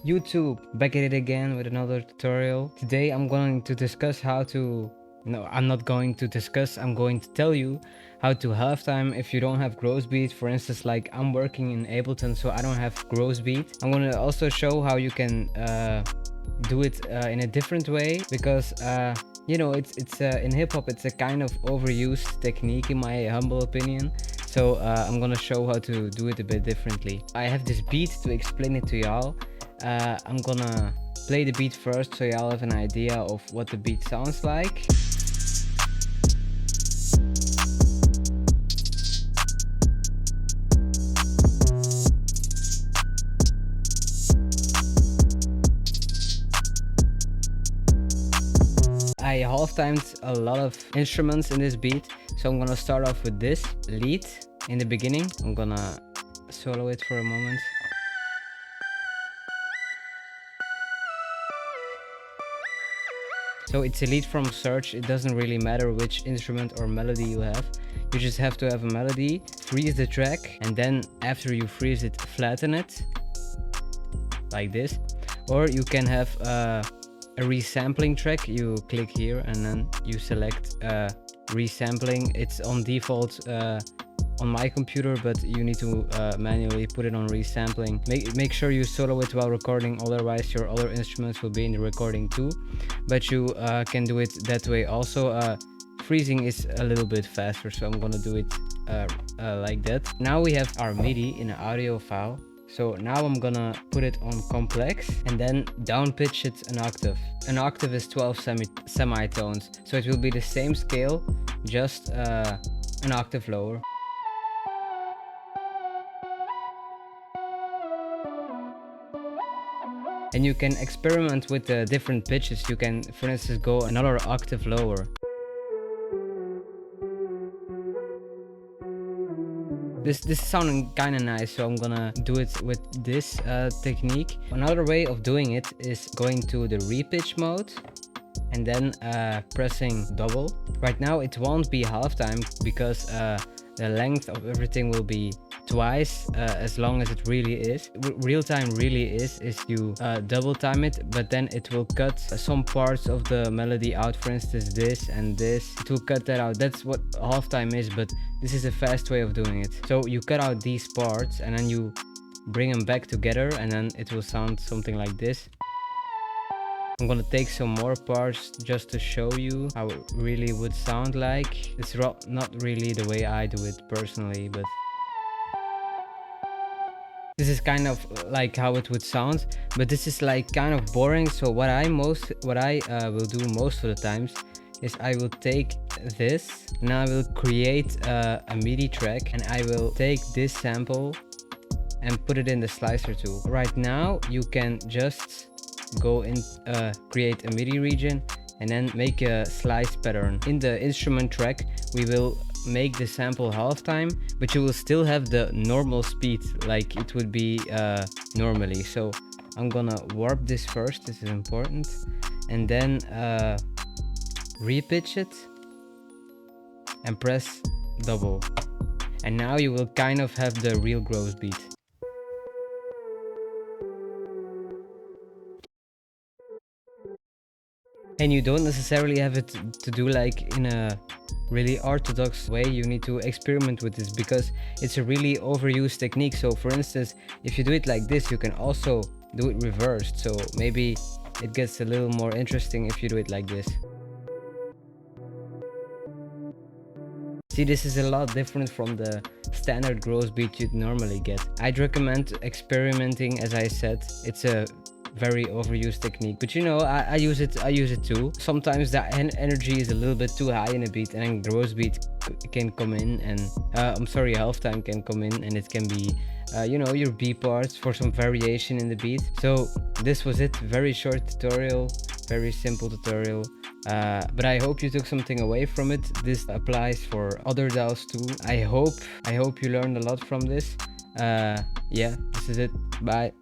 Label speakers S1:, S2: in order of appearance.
S1: YouTube, back at it again with another tutorial. Today I'm going to discuss how to... No, I'm not going to discuss, I'm going to tell you how to halftime if you don't have gross beat. For instance, like I'm working in Ableton, so I don't have gross beat. I'm gonna also show how you can do it in a different way, because you know, it's in hip-hop it's a kind of overused technique in my humble opinion. So I'm gonna show how to do it a bit differently. I have this beat to explain it to y'all. I'm gonna play the beat first so y'all have an idea of what the beat sounds like. I half-timed a lot of instruments in this beat, so I'm gonna start off with this lead in the beginning. I'm gonna solo it for a moment. So it's a lead from Search. It doesn't really matter which instrument or melody you have. You just have to have a melody, freeze the track, and then after you freeze it, flatten it like this. Or you can have a resampling track. You click here and then you select resampling. It's on default on my computer, but you need to manually put it on resampling. Make sure you solo it while recording, otherwise your other instruments will be in the recording too. But you can do it that way also. Freezing is a little bit faster, so I'm gonna do it like that. Now we have our MIDI in an audio file. So now I'm gonna put it on complex and then down pitch it an octave. An octave is 12 semitones, so it will be the same scale, just an octave lower. And you can experiment with the different pitches. You can, for instance, go another octave lower. This is sounding kind of nice, so I'm gonna do it with this technique. Another way of doing it is going to the repitch mode and then pressing double. Right now it won't be halftime because the length of everything will be twice as long as it really is. Real time really is you double time it, but then it will cut some parts of the melody out. For instance, this and this, it will cut that out. That's what halftime is, but this is a fast way of doing it. So you cut out these parts and then you bring them back together, and then it will sound something like this. I'm gonna take some more parts just to show you how it really would sound like. It's not really the way I do it personally, but this is kind of like how it would sound, but this is like kind of boring. So what I will do most of the times is I will take this and I will create a MIDI track, and I will take this sample and put it in the slicer tool. Right now you can just go in, create a MIDI region and then make a slice pattern. In the instrument track we will make the sample halftime, but you will still have the normal speed like it would be normally. So I'm gonna warp this first, this is important, and then repitch it and press double, and now you will kind of have the real gross beat. And you don't necessarily have it to do like in a really orthodox way. You need to experiment with this because it's a really overused technique. So for instance, if you do it like this, you can also do it reversed. So maybe it gets a little more interesting if you do it like this. See, this is a lot different from the standard gross beat you'd normally get. I'd recommend experimenting, as I said. It's a very overused technique, but you know, I use it too. Sometimes the energy is a little bit too high in a beat, and then gross beat can come in, and I'm sorry, halftime can come in, and it can be you know, your B parts for some variation in the beat. So this was it. Very short tutorial, very simple tutorial, but I hope you took something away from it. This applies for other DAWs too. I hope you learned a lot from this. Yeah, this is it. Bye.